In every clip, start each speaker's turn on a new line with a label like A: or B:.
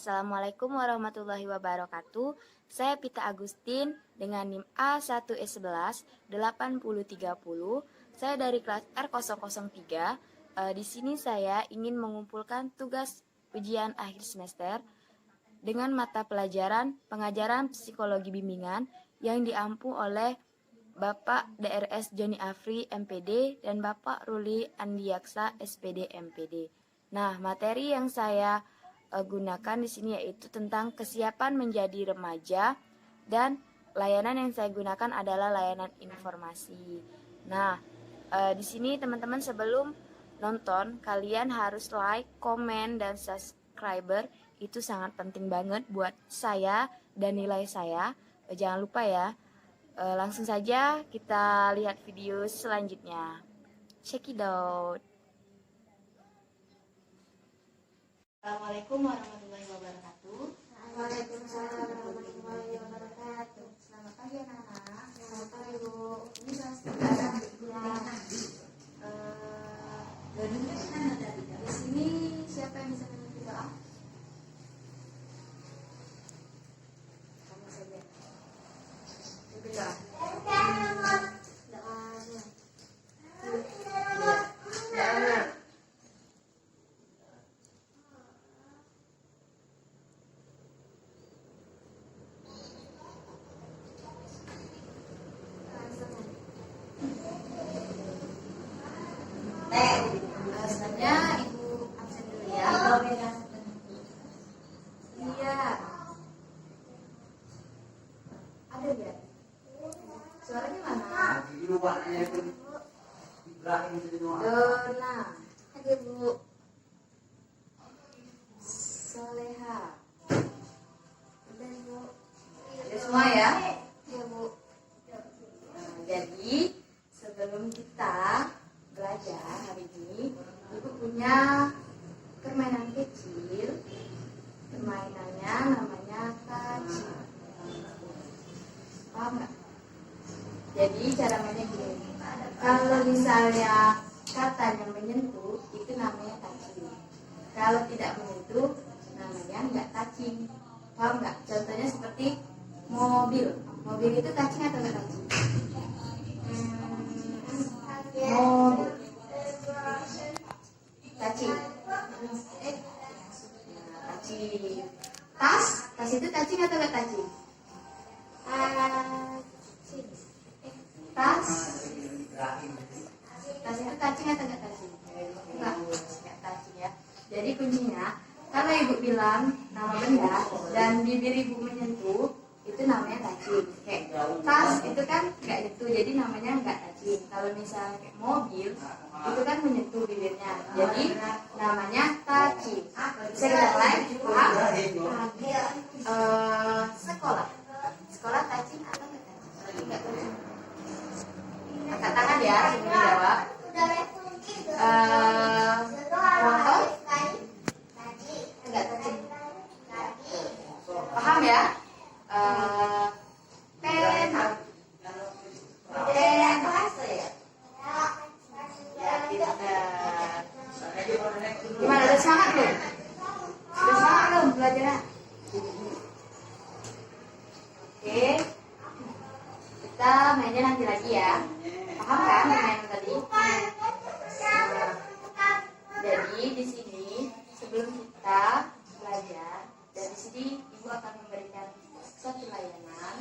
A: Assalamualaikum warahmatullahi wabarakatuh. Saya Pita Agustin dengan NIM A1E11-8030. Saya dari kelas R003. Di sini saya ingin mengumpulkan tugas ujian akhir semester dengan mata pelajaran pengajaran psikologi bimbingan yang diampu oleh Bapak DRS Joni Afri MPD dan Bapak Ruli Andiaksa SPD MPD. Nah, materi yang saya gunakan di sini yaitu tentang kesiapan menjadi remaja, dan layanan yang saya gunakan adalah layanan informasi. Nah, di sini teman-teman sebelum nonton kalian harus like, komen, dan subscriber. Itu sangat penting banget buat saya dan nilai saya. Jangan lupa ya. Langsung saja kita lihat video selanjutnya. Check it out. Assalamualaikum warahmatullahi wabarakatuh.
B: Waalaikumsalam warahmatullahi wabarakatuh.
A: Selamat pagi anak-anak.
B: Selamat pagi Bu.
A: Ini kelas 3 ya. Gedungnya mana tadi? Di sini siapa yang bisa memimpin doa? Kamu saja. Memimpin doa. Sebenarnya Ibu absen dulu ya. Iya. Ada ya? Suaranya mana? Dona. Ada Bu. Soleha. Ada Bu. Ada semua ya? Iya Bu. Nah, jadi sebelum kita belajar hari ini, Ibu punya permainan kecil. Permainannya namanya taci. Paham nggak? Jadi cara mainnya gini. Kalau misalnya katanya menyentuh, itu namanya touching. Kalau tidak menyentuh, namanya nggak touching. Paham nggak? Contohnya seperti mobil. Mobil itu touching atau nggak touching? Mobil touching. Touching. Tas itu touching atau nggak touching? Tas itu touching atau nggak touching? Nggak touching ya. Jadi kuncinya, kalau Ibu bilang nama benda dan bibir Ibu menyentuh, itu namanya touching. Kayak tas itu kan nggak nyentuh, jadi namanya nggak touching. Kalau misalnya kayak mobil, itu kan menyentuh bibirnya, jadi namanya touching. Bisa kita mulai? Sekolah touching atau nggak touching? Nggak touching. Angkat tangan ya sebelum dijawab. Motor nggak touching. Paham ya? Pen. Gimana, udah semangat belum? Udah semangat belum belajarnya? Oke, kita mainnya nanti lagi ya. Paham kan permainan tadi? Jadi di sini sebelum kita belajar, dari sini Ibu akan memberikan suatu layanan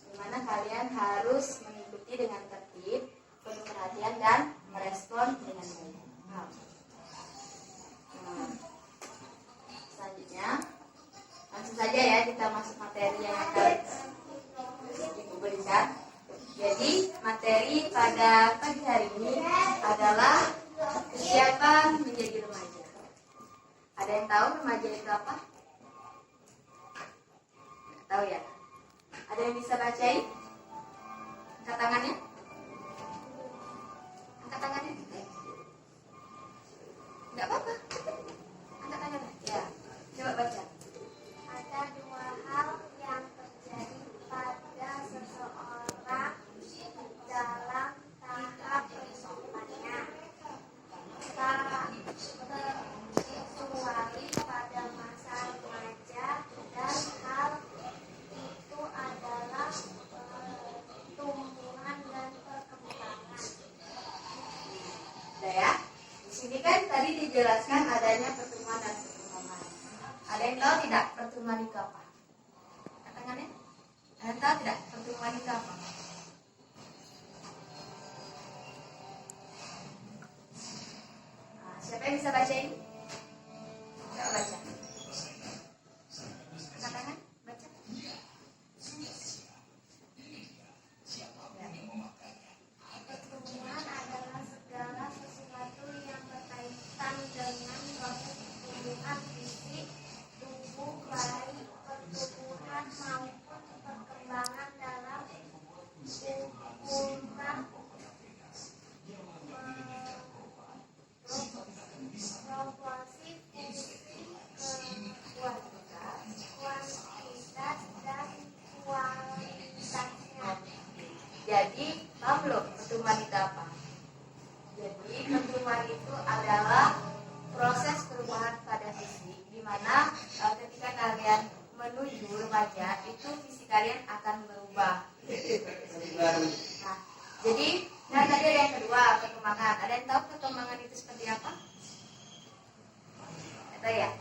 A: di mana kalian harus mengikuti dengan tertib, penuh perhatian, dan merespon dengan baik. Selanjutnya, langsung saja ya kita masuk materi yang akan Ibu berikan. Jadi materi pada pagi hari ini adalah kesiapan menjadi remaja. Ada yang tahu remaja itu apa? Nggak tahu ya? Ada yang bisa bacain? Angkat tangannya. Angkat tangannya. Nggak apa-apa. Angkat tangannya. Ya. Coba baca.
B: Ada dua hal yang terjadi pada seseorang dalam tahap kehidupannya. Tak terkecuali pada masa remaja
A: Udah ya. Di sini kan tadi dijelaskan adanya pertumbuhan dan perkembangan. Ada yang tahu tidak pertumbuhan itu apa? Katakan ya. Ada yang tahu tidak pertumbuhan itu apa? Nah, siapa yang bisa baca ini? Coba baca. Katakan, baca.
B: Pertumbuhan adalah segala sesuatu yang berkaitan dengan proses pertumbuhan fisik tubuh baik pertumbuhan maupun perkembangan dalam ukuran proporsi fungsi kuantitas dan kualitasnya.
A: Jadi, paham belum pertumbuhan itu apa? Jadi, pertumbuhan itu adalah proses perubahan pada fisik, di mana ketika kalian menuju remaja, itu fisik kalian akan berubah. Nah, jadi, nah tadi ada yang kedua, perkembangan. Ada yang tahu perkembangan itu seperti apa? Tahu ya?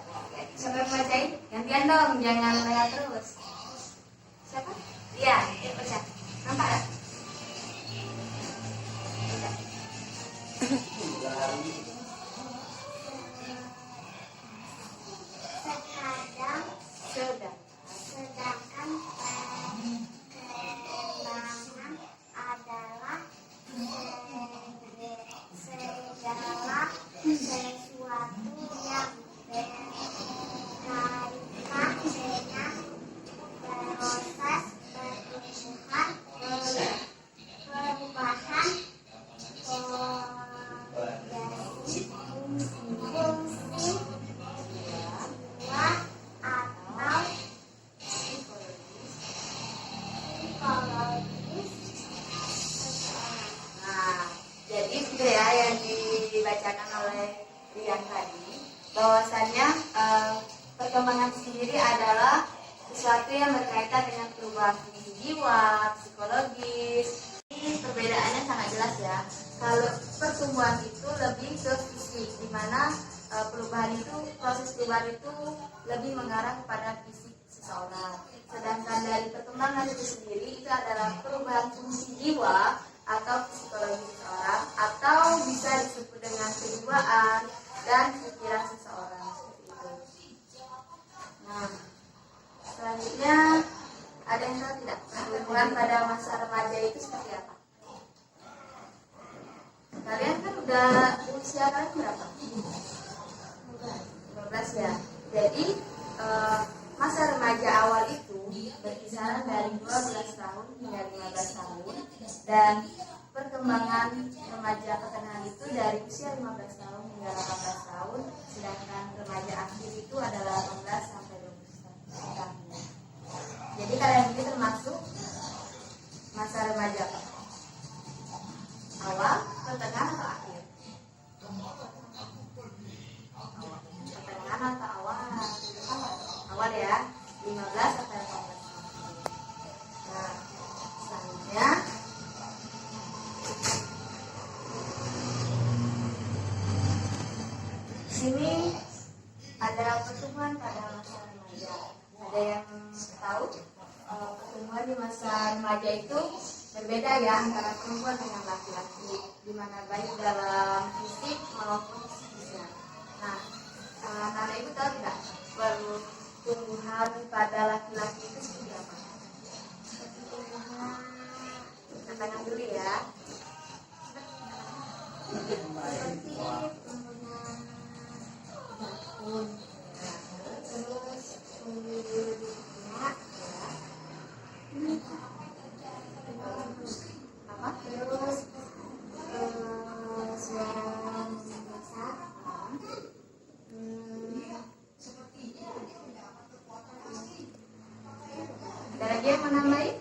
A: Oke, siapa yang bacain? Gantian dong, jangan lewat terus. Siapa? Iya, baca. Nampak ya?
B: Sedangkan perkembangan adalah segala sesuatu yang berkaitan dengan proses pertumbuhan, perubahan fungsi jiwa atau psikologis seseorang.
A: Nah, jadi itu ya yang dibacakan oleh Rian tadi, bahwasannya perkembangan sendiri adalah sesuatu yang berkaitan dengan perubahan fungsi jiwa, psikologis. Ini perbedaannya sangat jelas ya. Kalau pertumbuhan itu lebih ke fisik, di mana proses perubahan itu lebih mengarah kepada fisik seseorang. Sedangkan dari perkembangan itu sendiri itu adalah perubahan fungsi jiwa atau psikologi seseorang, atau bisa disebut dengan kejiwaan dan pikiran seseorang, seperti itu. Nah, selanjutnya ada yang tahu tidak pertumbuhan pada masa remaja itu seperti apa? Kalian kan udah usia kalian berapa? 15 ya. Jadi masa remaja awal itu berkisaran dari 12 tahun hingga 15 tahun, dan perkembangan remaja pertengahan itu dari usia 15 tahun hingga 18 tahun, sedangkan remaja akhir itu adalah 18 sampai 20 tahun. Jadi kalian ini termasuk masa remaja apa? Awal, pertengahan atau akhir? Pertengahan atau awal? Awal ya, 15 sampai 18 tahun. Nah, selanjutnya sini ada pertumbuhan pada masa remaja. Ada yang tahu pertumbuhan di masa remaja itu berbeda ya antara perempuan dengan laki-laki, di mana baik dalam fisik maupun psikisnya. Nah, anak ibu tahu tidak pertumbuhan pada laki-laki itu seperti apa? Katakan dulu ya.
B: Seperti penggunaan
A: Terus apa?
B: terus suara besar.
A: Ada lagi yang mau nambahin?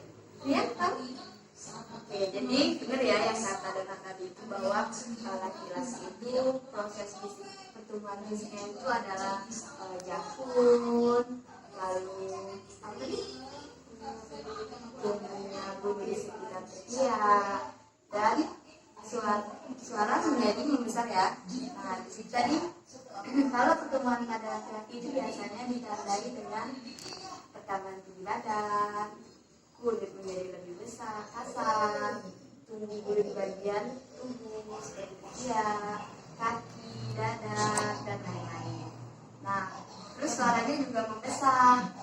A: Ya, tahu? Oke, jadi benar ya yang kata Dona tadi itu, bahwa laki-laki itu proses pertumbuhan fisiknya itu adalah jakun, lalu apa nih? Tumbuhnya bumi di sekitar ketiak, dan suara menjadi membesar ya. Nah, di situ tadi kalau pertumbuhan pada laki-laki itu biasanya ditandai dengan pertambahan tinggi badan, kulit menjadi lebih besar, kasar, tumbuh di bagian tubuh seperti ketiak, kaki, dada, dan lain-lain. Nah, terus suaranya juga membesar,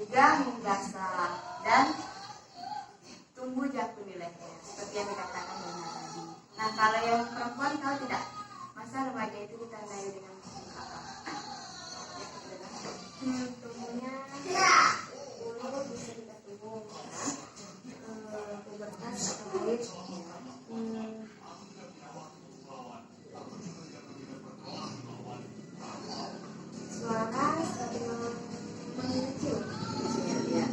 A: juga menggasar, dan tumbuh jakun di leher, seperti yang dikatakan Dona tadi. Nah, kalau yang perempuan kalau tidak, masa remaja itu ditandai dengan apa?
B: Tumbuhnya bulu bisa kita tumbuh, pubertas atau haid. Suara semakin mengecil.
A: Ya,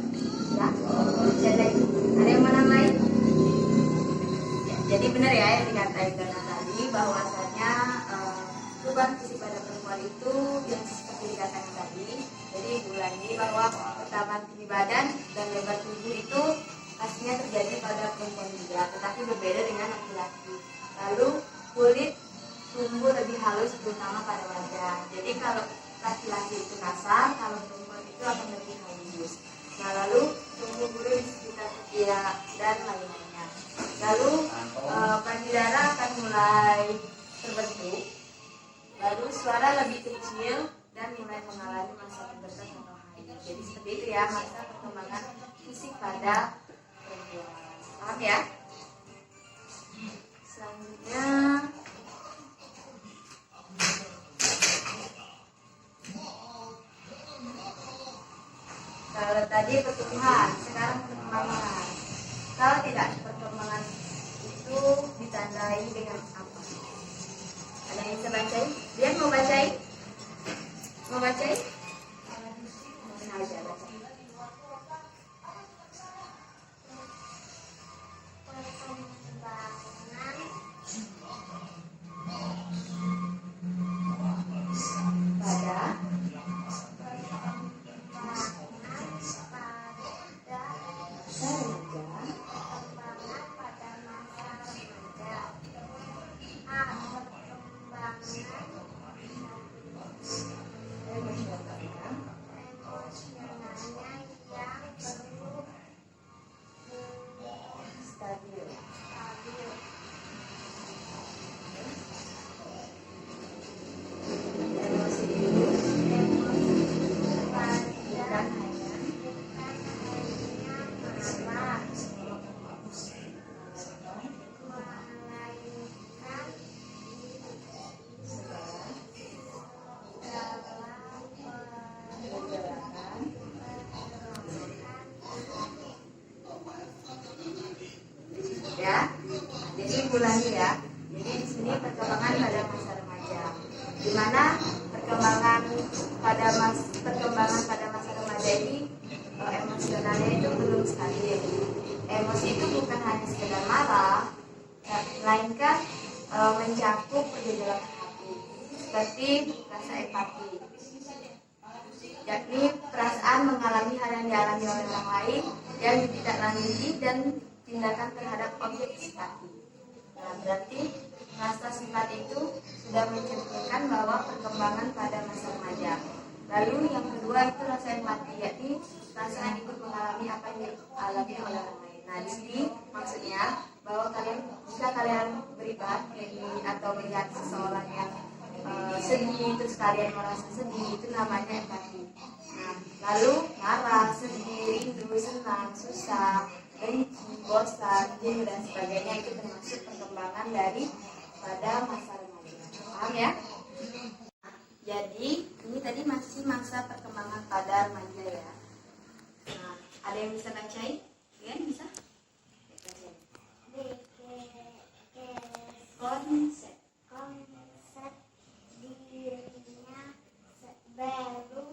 A: jadi ada yang mana lain? Ya, jadi benar ya yang dikatakan Dona tadi bahwasanya perubahan fisik pada perempuan itu yang seperti dikatakan tadi. Jadi diulangi bahwa pertambahan tinggi badan dan lebar tubuh itu pastinya terjadi pada perempuan juga, tetapi berbeda dengan laki-laki. Lalu kulit tumbuh lebih halus terutama pada wajah. Jadi kalau laki-laki itu kasar, kalau perempuan itu akan lebih halus. Nah, lalu tumbuh bulu di sekitar ketiak dan lain-lainnya. Lalu payudara akan mulai terbentuk. Lalu suara lebih kecil dan mulai mengalami masa pubertas atau haid. Jadi seperti itu ya masa perkembangan fisik pada perempuan. Paham ya? Selanjutnya kalau tadi pertumbuhan, sekarang perkembangan. Kalau tidak, perkembangan itu ditandai dengan apa? Ada yang bisa bacain? Dia mau bacain? Mau bacain? Nah, aja baca. Pada ya. Jadi ulangi ya. Jadi di sini perkembangan pada masa remaja. Di mana perkembangan pada masa remaja ini emosionalnya itu belum stabil. Emosi itu bukan hanya sekedar marah, melainkan mencakup pergejolak hati, seperti rasa empati, yakni perasaan mengalami hal yang dialami oleh orang lain yang ditindaklanjuti dan tindakan terhadap objek simpati. Nah, berarti rasa simpati itu sudah mencerminkan bahwa perkembangan pada masa remaja. Lalu yang kedua itu rasa empati, yakni perasaan ikut mengalami apa yang dialami oleh orang lain. Nah, di sini maksudnya bahwa jika kalian beribadah atau melihat seseorang yang sedih, terus kalian merasa sedih, itu namanya empati. Nah, lalu marah, sedih, rindu, senang, susah, benci, bosan, jenuh dan sebagainya itu termasuk perkembangan dari pada masa remaja. Paham ya? Jadi ini tadi masih masa perkembangan pada remaja ya. Nah, ada yang bisa bacain? Ya, bisa? Konsep
B: dirinya baru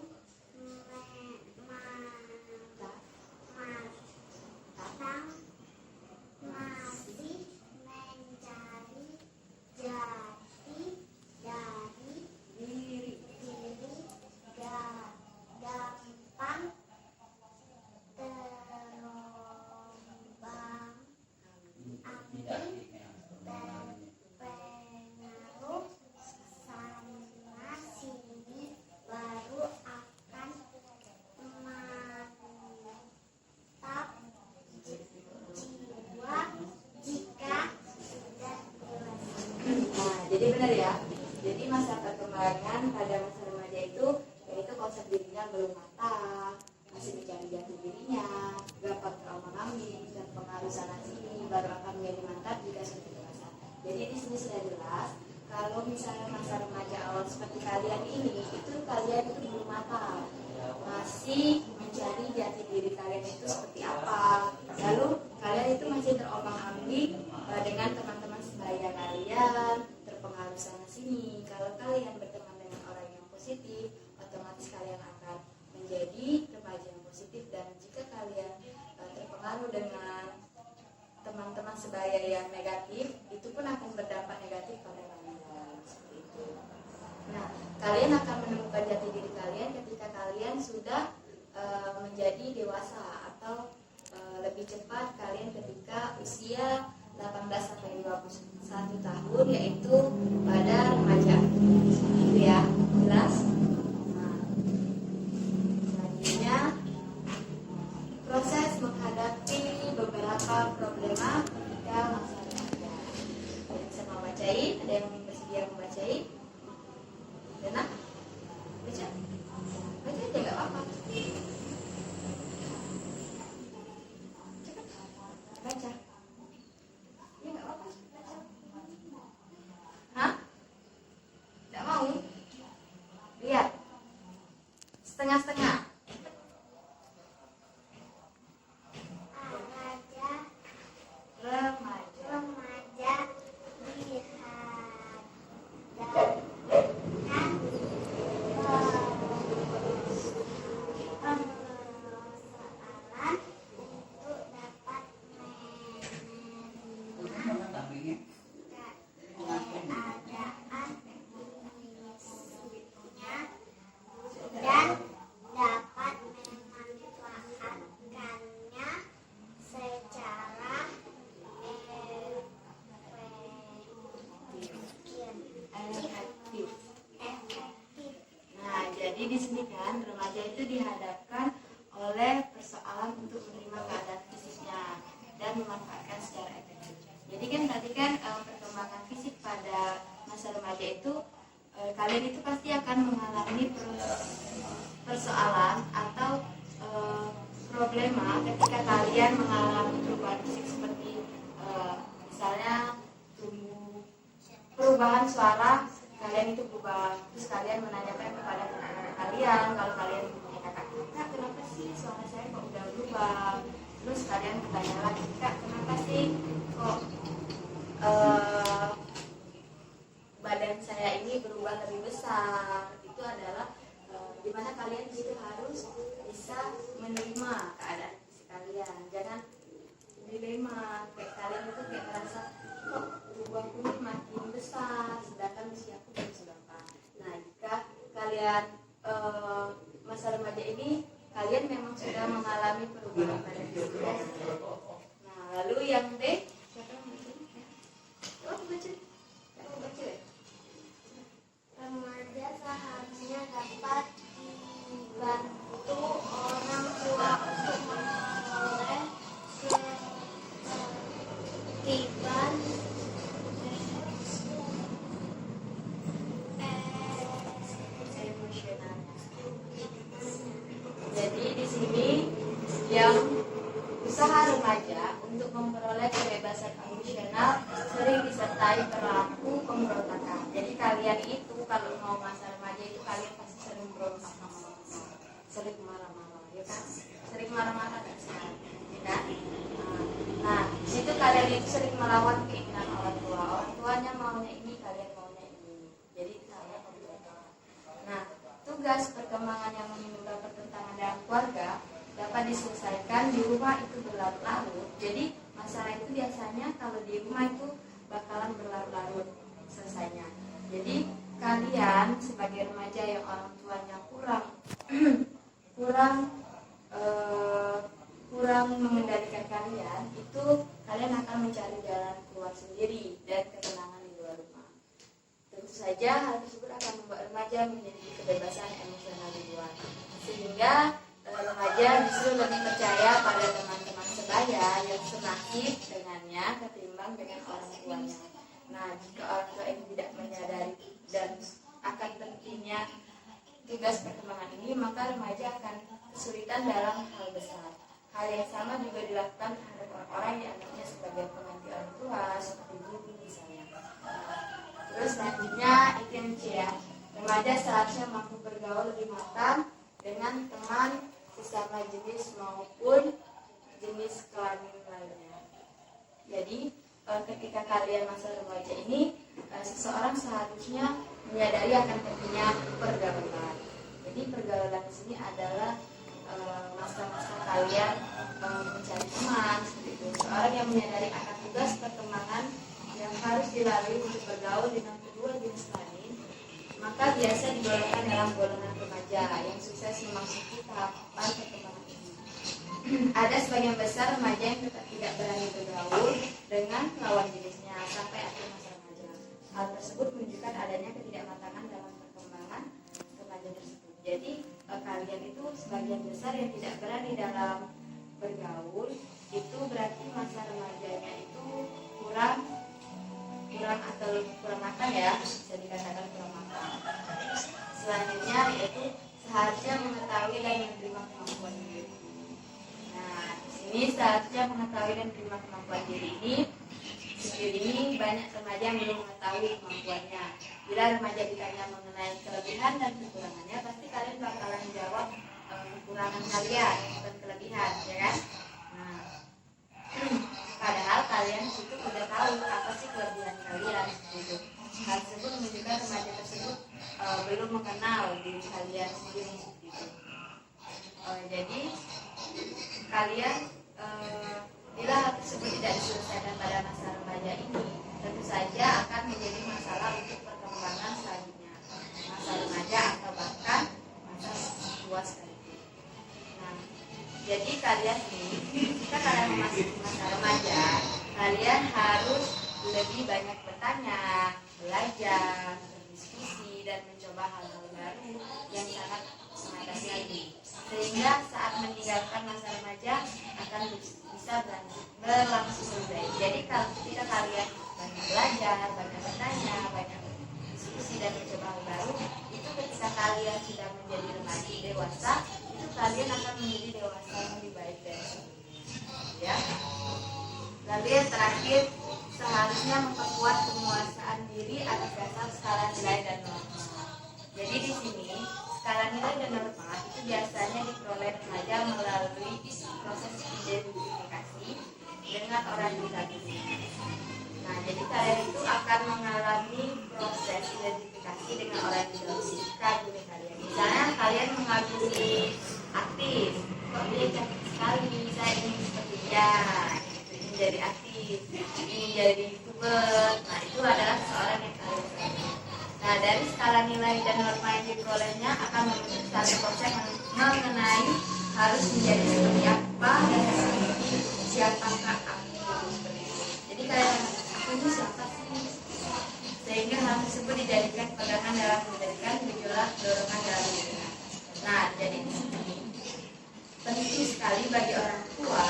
B: masih mencari jati
A: Jadi benar ya. Jadi masa perkembangan pada masa remaja itu yaitu konsep dirinya belum matang, masih mencari jati dirinya, gampang terombang-ambing dan pengaruh sana sini, baru akan menjadi mantap jika sudah dewasa. Jadi di sini sudah jelas kalau misalnya masa remaja awal seperti kalian ini, itu kalian itu belum matang, masih mencari jati diri kalian itu seperti apa. Lalu kalian itu masih terombang-ambing dengan teman-teman sebaya kalian, terpengaruh sana sini. Kalau kalian berteman dengan orang yang positif, otomatis kalian akan menjadi remaja yang positif. Dan jika kalian terpengaruh dengan teman-teman sebaya yang negatif, itu pun akan berdampak negatif pada kalian. Seperti itu. Nah, kalian akan menemukan jati diri kalian ketika kalian sudah menjadi dewasa, atau lebih cepat kalian ketika usia 18 sampai 21 tahun, yaitu pada remaja. Itu ya, jelas? Nah, selanjutnya proses menghadapi beberapa problema ketika masa remaja. Yang bisa membacain, ada yang bersedia membacain? Enak? Baca? Baca aja nggak apa-apa. Cepat, baca. Ya nggak apa-apa, baca. Hah? Nggak mau? Lihat. Setengah-setengah. Remaja.
B: Dan dapat memanfaatkannya secara
A: Efektif.
B: efektif.
A: Nah, jadi di sini kan remaja itu dihadapkan oleh persoalan untuk menerima keadaan fisiknya dan memanfaatkan secara efektif. Jadi kan tadi kan perkembangan fisik pada masa remaja itu kalian itu pasti akan mengalami persoalan atau problema ketika kalian mengalami perubahan fisik seperti misalnya perubahan suara, kalian itu berubah, terus kalian menanyakan kepada kakak kalian, kalau kalian punya kakak, kak kenapa sih suara saya kok udah berubah? Terus kalian bertanya lagi, kak kenapa sih kok badan saya ini berubah lebih besar? Itu adalah dimana kalian itu harus bisa menerima keadaan fisik kalian. Jangan dilema, kayak kalian itu kayak merasa kok berubah kulit makin besar, sedangkan usia aku belum seberapa. Nah, jika kalian masa remaja ini kalian memang sudah mengalami perubahan pada fisik. Nah, lalu yang B, siapa yang baca? Oh, baca. Kamu baca ya?
B: Remaja seharusnya dapat dibantu orang tua untuk memperoleh ketertiban
A: Emosional. Jadi di sini yang usaha remaja untuk memperoleh kebebasan emosional sering disertai perilaku pemberontakan. Jadi kalian itu kalau mau masa remaja itu kalian pasti sering berontak, sering marah-marah, ya kan? Sering marah-marah kan sekarang, ya kan? Nah, di situ kalian itu sering melawan keinginan orang tua. Orang tuanya maunya ini, kalian maunya ini. Jadi saya pemberontakan. Nah, tugas perkembangan yang menimbulkan pertentangan dalam keluarga dapat diselesaikan di rumah itu berlarut-larut. Jadi masalah itu biasanya kalau di rumah itu bakalan berlarut-larut selesainya. Jadi kalian sebagai remaja yang orang tuanya kurang mengendalikan kalian, itu kalian akan mencari jalan keluar sendiri dan ketenangan di luar rumah. Tentu saja hal tersebut akan membuat remaja memiliki kebebasan emosional di luar, sehingga remaja justru lebih percaya pada teman-teman sebaya yang senasib dengannya ketimbang dengan orang tuanya. Nah, jika orang tua ini tidak tugas perkembangan ini, maka remaja akan kesulitan dalam hal besar. Hal yang sama juga dilakukan terhadap orang-orang yang dianggapnya sebagai pengganti orang tua, seperti guru misalnya. Terus selanjutnya itu yang C ya. Remaja seharusnya mampu bergaul lebih matang dengan teman sesama jenis maupun jenis kelamin lainnya. Jadi ketika kalian masa remaja ini, seseorang seharusnya menyadari akan pentingnya pergaulan. Jadi pergaulan di sini adalah masa-masa kalian mencari teman, seperti itu. Seorang yang menyadari akan tugas perkembangan yang harus dilalui untuk bergaul dengan kedua jenis kelamin, maka biasa digolongkan dalam golongan remaja yang sukses memasuki tahapan perkembangan ini. Ada sebagian besar remaja yang tetap tidak berani bergaul dengan lawan jenisnya sampai akhir masa remaja. Hal tersebut menunjukkan adanya ketidakmatangan dalam perkembangan remaja tersebut. Jadi kalian itu sebagian besar yang tidak berani dalam bergaul, itu berarti masa remajanya itu kurang matang ya, bisa dikatakan kurang matang. Selanjutnya yaitu seharusnya mengetahui dan menerima kemampuan diri. Nah, di sini seharusnya mengetahui dan menerima kemampuan diri ini. Sejauh ini banyak remaja yang belum mengetahui kemampuannya. Bila remaja ditanya mengenai kelebihan dan kekurangannya, pasti kalian bakalan jawab kekurangan kalian, bukan kelebihan, ya kan? Nah, padahal kalian itu udah tahu apa sih kelebihan kalian gitu. Hal tersebut menunjukkan remaja tersebut belum mengenal diri kalian sendiri gitu. Jadi kalian bila hal tersebut tidak diselesaikan pada masa remaja ini, tentu saja akan menjadi masalah untuk perkembangan selanjutnya, masa remaja atau bahkan masa tua sekalipun. Nah, jadi kalian ini, jika kalian memasuki masa remaja, kalian harus lebih banyak bertanya, belajar, berdiskusi, dan mencoba hal-hal baru yang sangat sekali. Sehingga saat meninggalkan masa remaja akan bisa berlangsung lebih baik. Jadi kalau ketika kalian banyak belajar, banyak bertanya, banyak diskusi dan mencoba hal baru, itu ketika kalian sudah menjadi remaja dewasa, itu kalian akan menjadi dewasa yang lebih baik dari sebelumnya. Ya. Lalu yang terakhir, seharusnya memperkuat penguasaan diri atas dasar skala nilai dan norma. Jadi di sini skala nilai dan norma itu biasanya diperoleh remaja melalui proses identifikasi dengan orang disabilitas. Nah, jadi kalian itu akan mengalami proses identifikasi dengan orang disabilitas kagumi kalian. Misalnya kalian mengagumi artis, kok dia cantik sekali, saya ingin seperti dia, ingin jadi artis, ingin jadi youtuber. Nah, itu adalah seorang yang kalian sukai. Nah, dari skala nilai dan norma yang diperolehnya akan membentuk satu proses mengenai harus menjadi seperti apa dan seperti siapakah aku. Jadi kalian, aku ini siapa sih? Sehingga hal tersebut dijadikan pegangan dalam menjadikan gejolak dorongan dalam diri. Nah, jadi di sini penting sekali bagi orang tua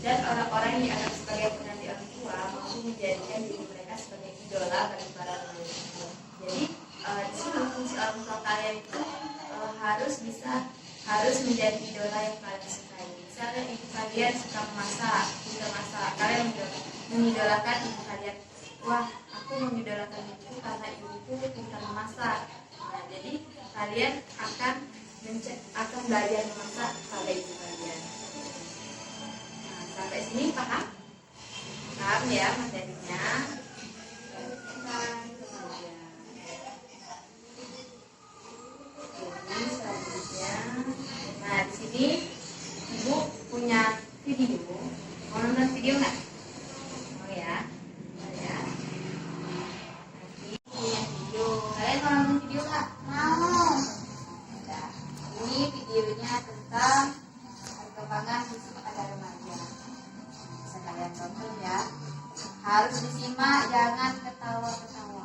A: dan orang-orang yang dianggap sebagai pengganti orang tua mampu menjadikan diri mereka sebagai idola bagi para remaja. Jadi di sini fungsi orang tua kalian itu harus menjadi idola yang kalian sukai. Misalnya ibu kalian suka memasak, kalian mengidolakan ibu kalian. Wah, aku mengidolakan ibuku karena ibuku pintar memasak. Nah, jadi kalian akan belajar memasak pada ibu kalian. Nah, sampai sini paham? Paham ya materinya? Nah, di sini ibu punya video. Mau nonton video nggak? Mau ya? Ya. Nanti punya video. Kalian mau nonton video nggak? Mau. Nah, ini videonya tentang perkembangan fisik pada remaja. Bisa kalian tonton ya. Harus disimak, jangan ketawa-ketawa.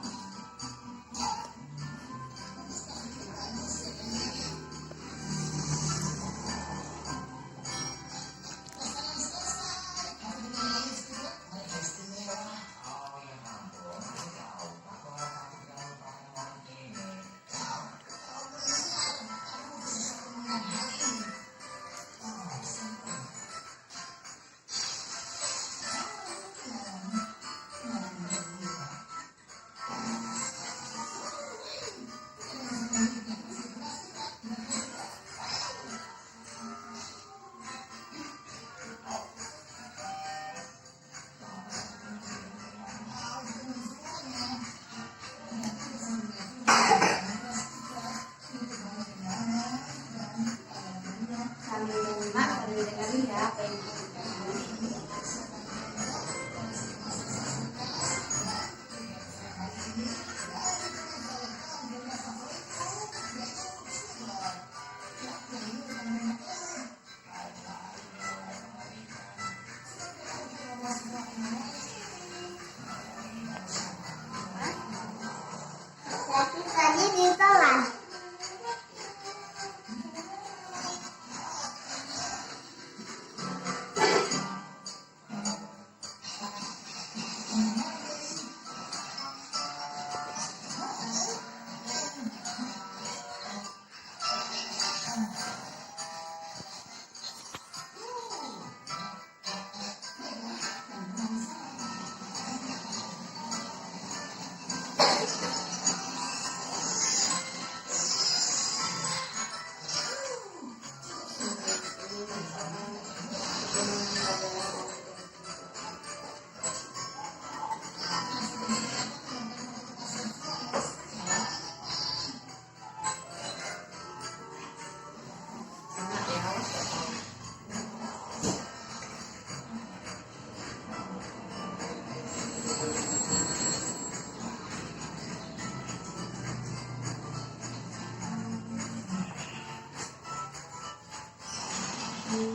A: Kekosongan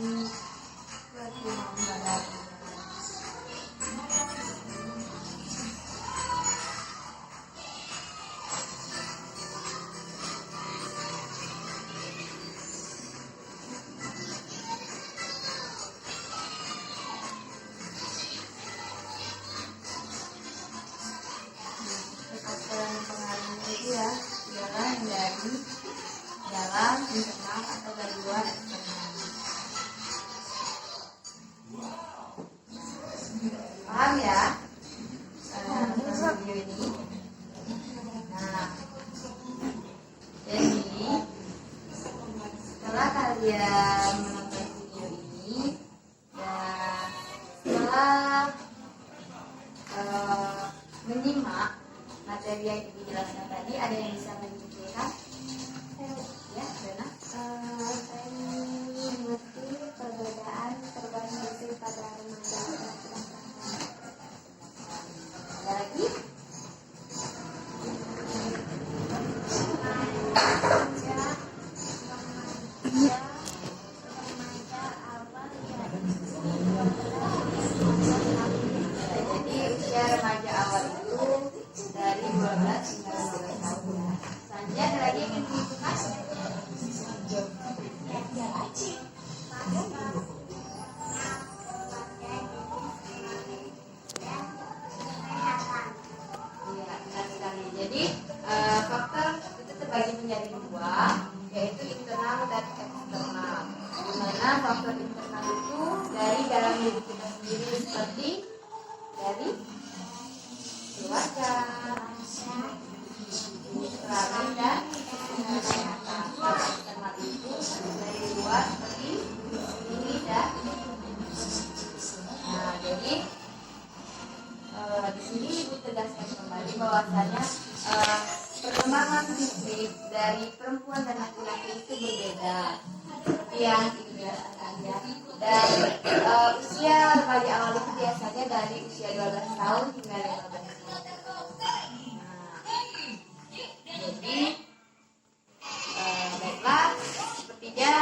A: pengaruhnya itu ya adalah dari dalam, internal atau dari luar eksternal. Paham ya? Tentang video ini. Nah, jadi setelah kalian menonton video ini dan setelah menyimak materi yang ibu jelaskan tadi, ada yang bisa menyimpulkan? Ya, Rena?
B: Saya mengerti perbedaan perubahan gizi pada remaja dan dewasa.
A: Ada lagi?
B: Remaja awal
A: Jadi usia remaja awal itu dari 12 hingga 15 tahun ya. Selanjutnya ada lagi yang ingin menentukan? Iya, benar sekali. Jadi faktor itu terbagi menjadi dua, yaitu internal dan eksternal. Di mana faktor internal itu dari dalam diri kita sendiri, seperti dari keluarga, lingkungan dan kesehatan. Faktor eksternal itu dari luar, seperti ini dan nah, jadi di sini ibu tegaskan kembali bahwasanya perkembangan fisik dari perempuan dan laki-laki itu berbeda. Seperti yang ibu jelaskan ya. Dan usia remaja awal itu biasanya dari usia 12 tahun hingga 15 tahun. Nah, jadi baiklah, sepertinya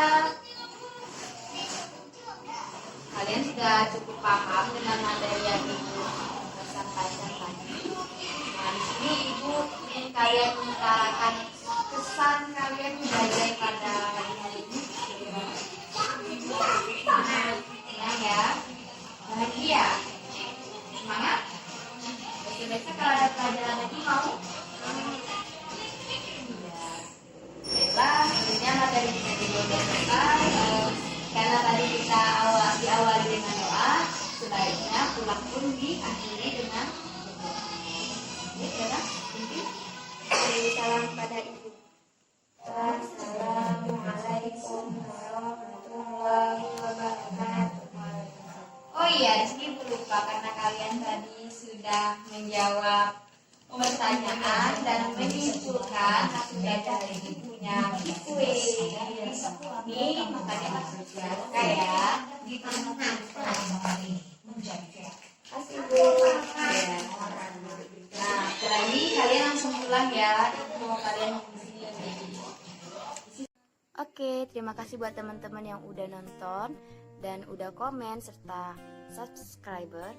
A: kalian sudah cukup paham dengan materi yang ibu sampaikan tadi. Nah, di sini ibu ingin kalian mengutarakan kesan kalian belajar pada hari ini. Senang ya, bahagia, semangat. Besok-besok kalau ada pelajaran lagi mau? Iya. Baiklah, akhirnya materi kita juga sudah selesai. Karena tadi kita diawali dengan doa, sebaiknya pulang pun diakhiri dengan doa. Ya, Dara, mungkin
B: Salam pada ibu. Assalamualaikum warahmatullahi wabarakatuh.
A: oh iya, di sini ibu lupa karena kalian tadi sudah menjawab pertanyaan dan menyimpulkan hasil belajar ini punya kue. Ini makanya masuk suka ya.
B: Kasih Bu.
A: Ya. Nah, setelah ini kalian langsung pulang ya. Itu mau kalian di sini. Oke, terima kasih buat teman-teman yang udah nonton dan udah komen serta subscriber.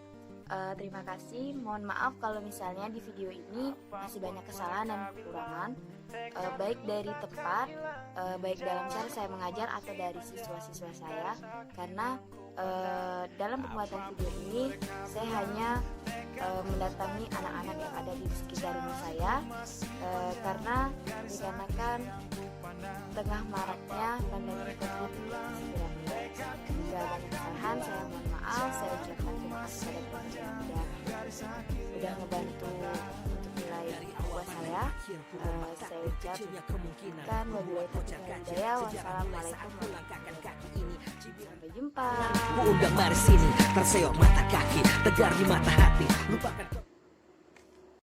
A: Terima kasih. Mohon maaf kalau misalnya di video ini masih banyak kesalahan dan kekurangan, baik dari tempat, baik dalam cara saya mengajar atau dari siswa-siswa saya. Karena dalam pembuatan video ini saya hanya mendatangi anak-anak yang ada di sekitar rumah saya, karena dikarenakan tengah maraknya pandemi COVID-19. Jika banyak kesalahan, saya mohon maaf. Saya ucapkan terima kasih pada teman-teman yang udah ngebantu untuk nilai buat saya. Saya ucapkan wabillahi taufiq wal hidayah. Wassalamualaikum warahmatullahi wabarakatuh. Sampai jumpa.
C: Ku undang mari sini, terseok mata kaki, tegar di mata hati, lupakan